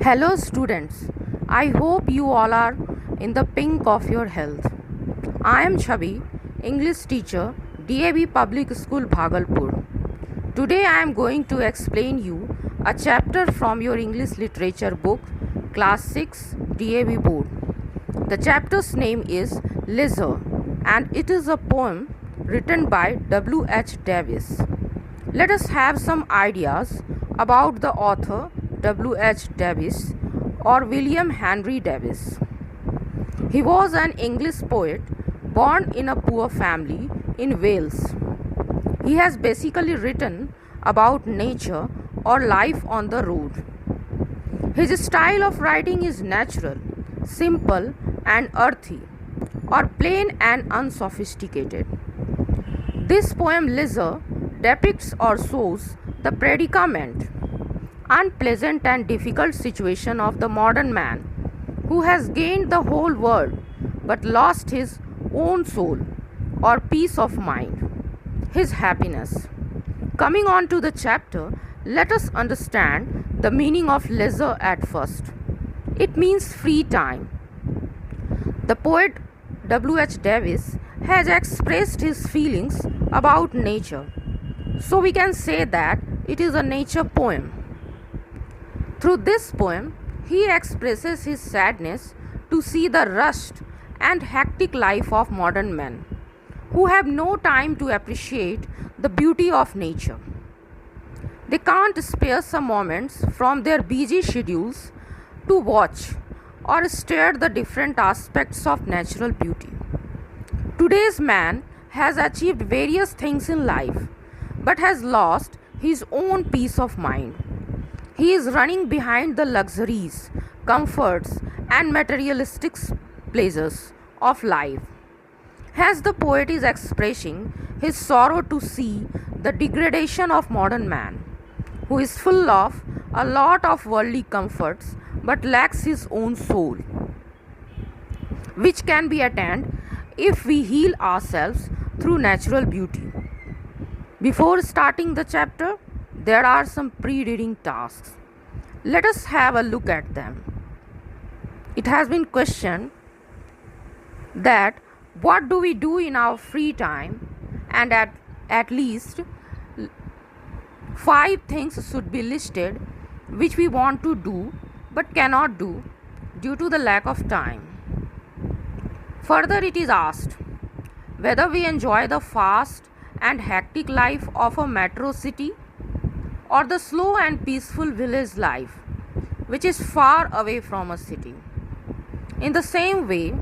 Hello, students. I hope you all are in the pink of your health. I am Chhabi, English teacher, D.A.V Public School, Bhagalpur. Today I am going to explain you a chapter from your English literature book, Class 6, D.A.V Board. The chapter's name is Leisure, and it is a poem written by W.H. Davies. Let us have some ideas about the author W.H. Davies or William Henry Davies. He was an English poet born in a poor family in Wales. He has basically written about nature or life on the road. His style of writing is natural, simple, and earthy, or plain and unsophisticated. This poem Leisure depicts or shows the predicament, unpleasant and difficult situation of the modern man who has gained the whole world but lost his own soul or peace of mind, his happiness. Coming on to the chapter, let us understand the meaning of leisure at first. It means free time. The poet W.H. Davies has expressed his feelings about nature, so we can say that it is a nature poem. Through this poem, he expresses his sadness to see the rushed and hectic life of modern men who have no time to appreciate the beauty of nature. They can't spare some moments from their busy schedules to watch or stare at the different aspects of natural beauty. Today's man has achieved various things in life but has lost his own peace of mind. He is running behind the luxuries, comforts, and materialistic pleasures of life. As the poet is expressing his sorrow to see the degradation of modern man, who is full of a lot of worldly comforts but lacks his own soul, which can be attained if we heal ourselves through natural beauty. Before starting the chapter, there are some pre-reading tasks. Let us have a look at them. It has been questioned that what do we do in our free time, and at least 5 things should be listed which we want to do but cannot do due to the lack of time. Further, it is asked whether we enjoy the fast and hectic life of a metro city or the slow and peaceful village life which is far away from a city. In the same way,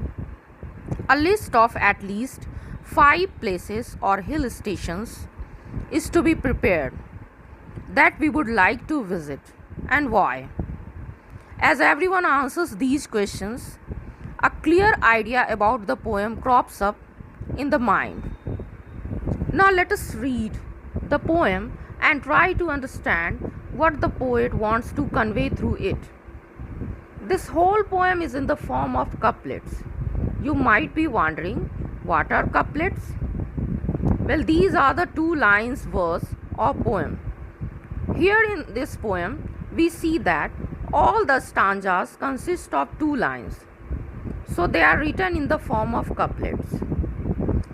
a list of at least 5 places or hill stations is to be prepared that we would like to visit and why. As everyone answers these questions, a clear idea about the poem crops up in the mind. Now let us read the poem and try to understand what the poet wants to convey through it. This whole poem is in the form of couplets. You might be wondering, what are couplets? Well, these are the 2 lines verse or poem. Here in this poem, we see that all the stanzas consist of 2 lines. So they are written in the form of couplets.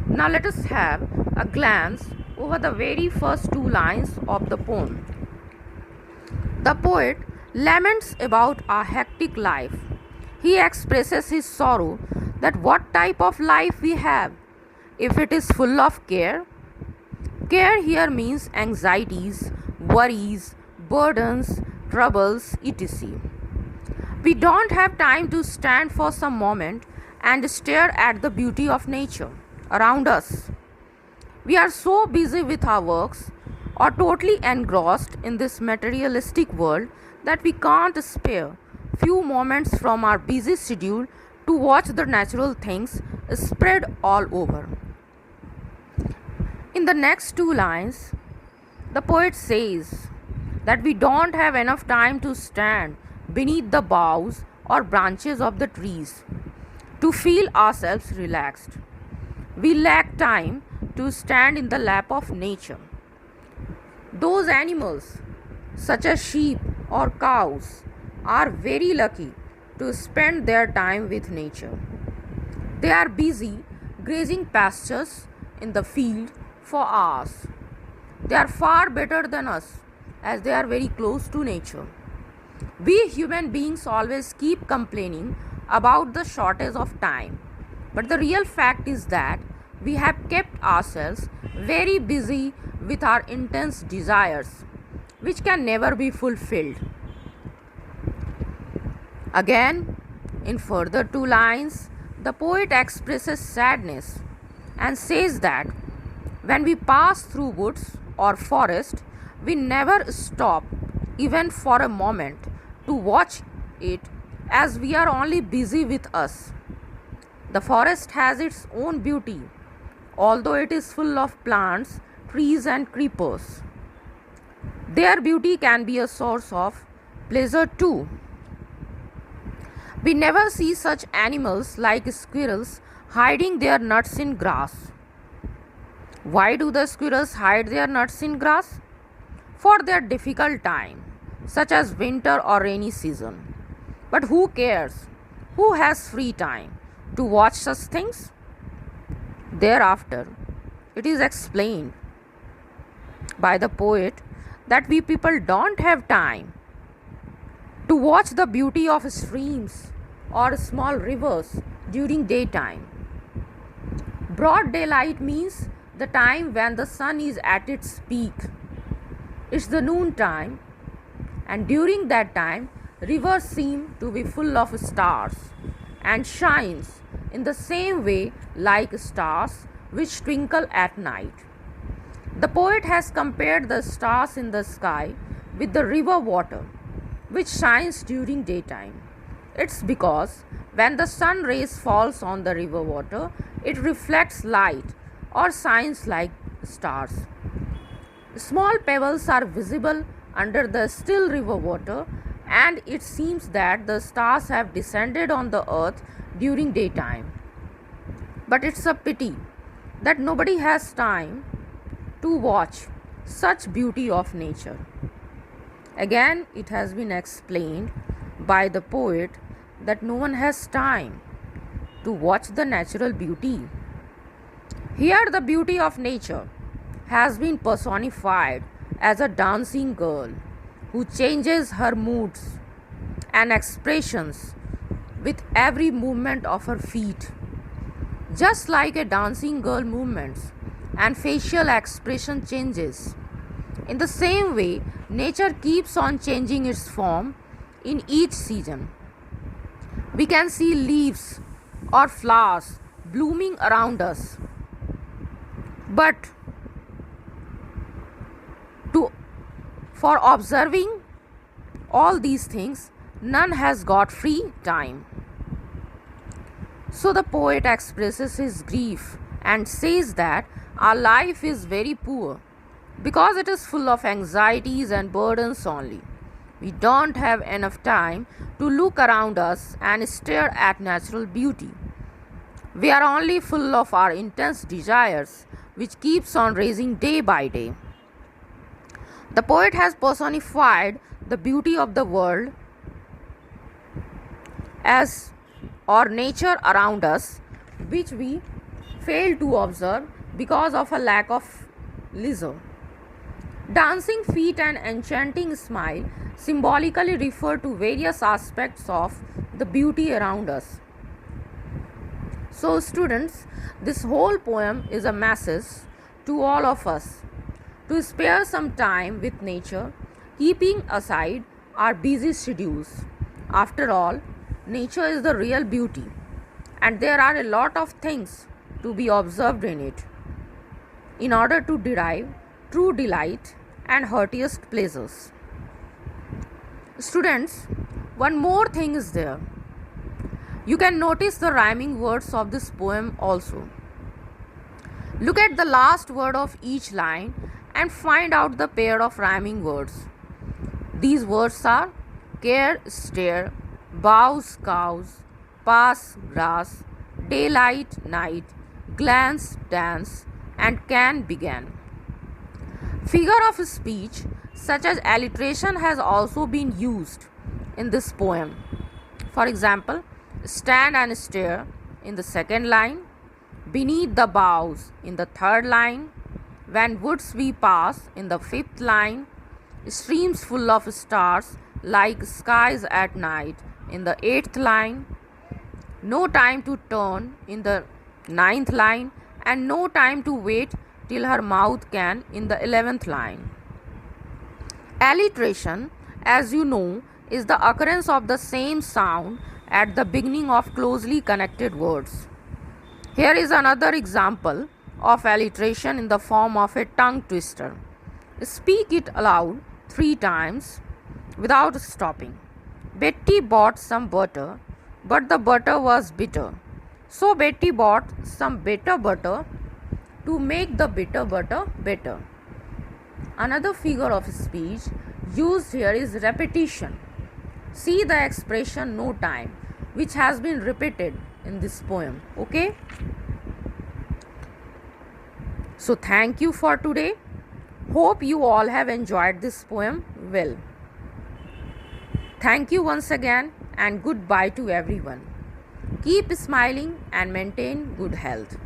Now let us have a glance over the very first 2 lines of the poem. The poet laments about a hectic life. He expresses his sorrow that what type of life we have, if it is full of care. Care here means anxieties, worries, burdens, troubles, etc. We don't have time to stand for some moment and stare at the beauty of nature around us. We are so busy with our works or totally engrossed in this materialistic world that we can't spare few moments from our busy schedule to watch the natural things spread all over. In the next 2 lines, the poet says that we don't have enough time to stand beneath the boughs or branches of the trees to feel ourselves relaxed. We lack time to stand in the lap of nature. Those animals, such as sheep or cows, are very lucky to spend their time with nature. They are busy grazing pastures in the field for hours. They are far better than us as they are very close to nature. We human beings always keep complaining about the shortage of time, but the real fact is that we have kept ourselves very busy with our intense desires, which can never be fulfilled. Again, in further two lines, the poet expresses sadness and says that when we pass through woods or forest, we never stop even for a moment to watch it as we are only busy with us. The forest has its own beauty, although it is full of plants, trees, and creepers. Their beauty can be a source of pleasure too. We never see such animals like squirrels hiding their nuts in grass. Why do the squirrels hide their nuts in grass? For their difficult time, such as winter or rainy season. But who cares? Who has free time to watch such things? Thereafter, it is explained by the poet that we people don't have time to watch the beauty of streams or small rivers during daytime. Broad daylight means the time when the sun is at its peak. It's the noon time, and during that time, rivers seem to be full of stars and shines in the same way like stars which twinkle at night. The poet has compared the stars in the sky with the river water which shines during daytime. It's because when the sun rays falls on the river water, it reflects light or shines like stars. Small pebbles are visible under the still river water, and it seems that the stars have descended on the earth during daytime. But it's a pity that nobody has time to watch such beauty of nature. Again, it has been explained by the poet that no one has time to watch the natural beauty. Here, the beauty of nature has been personified as a dancing girl who changes her moods and expressions with every movement of her feet. Just like a dancing girl movements and facial expression changes. In the same way, nature keeps on changing its form in each season. We can see leaves or flowers blooming around us. But for observing all these things, none has got free time. So the poet expresses his grief and says that our life is very poor because it is full of anxieties and burdens only. We don't have enough time to look around us and stare at natural beauty. We are only full of our intense desires, which keeps on raising day by day. The poet has personified the beauty of the world as or nature around us, which we fail to observe because of a lack of leisure. Dancing feet and enchanting smile symbolically refer to various aspects of the beauty around us. So, students, this whole poem is a message to all of us to spare some time with nature, keeping aside our busy schedules. After all, nature is the real beauty, and there are a lot of things to be observed in it in order to derive true delight and heartiest pleasures. Students, one more thing is there. You can notice the rhyming words of this poem also. Look at the last word of each line and find out the pair of rhyming words. These words are care, stare, bows, cows, pass, grass, daylight, night, glance, dance, and can, began. Figure of speech such as alliteration has also been used in this poem. For example, stand and stare in the second line, beneath the boughs in the third line, when woods we pass in the fifth line, streams full of stars like skies at night in the eighth line, no time to turn in the ninth line, and no time to wait till her mouth can in the 11th line. Alliteration, as you know, is the occurrence of the same sound at the beginning of closely connected words. Here is another example of alliteration in the form of a tongue twister. Speak it aloud 3 times without stopping. Betty bought some butter, but the butter was bitter. So Betty bought some bitter butter to make the bitter butter better. Another figure of speech used here is repetition. See the expression no time, which has been repeated in this poem. Okay? So thank you for today. Hope you all have enjoyed this poem well. Thank you once again and goodbye to everyone. Keep smiling and maintain good health.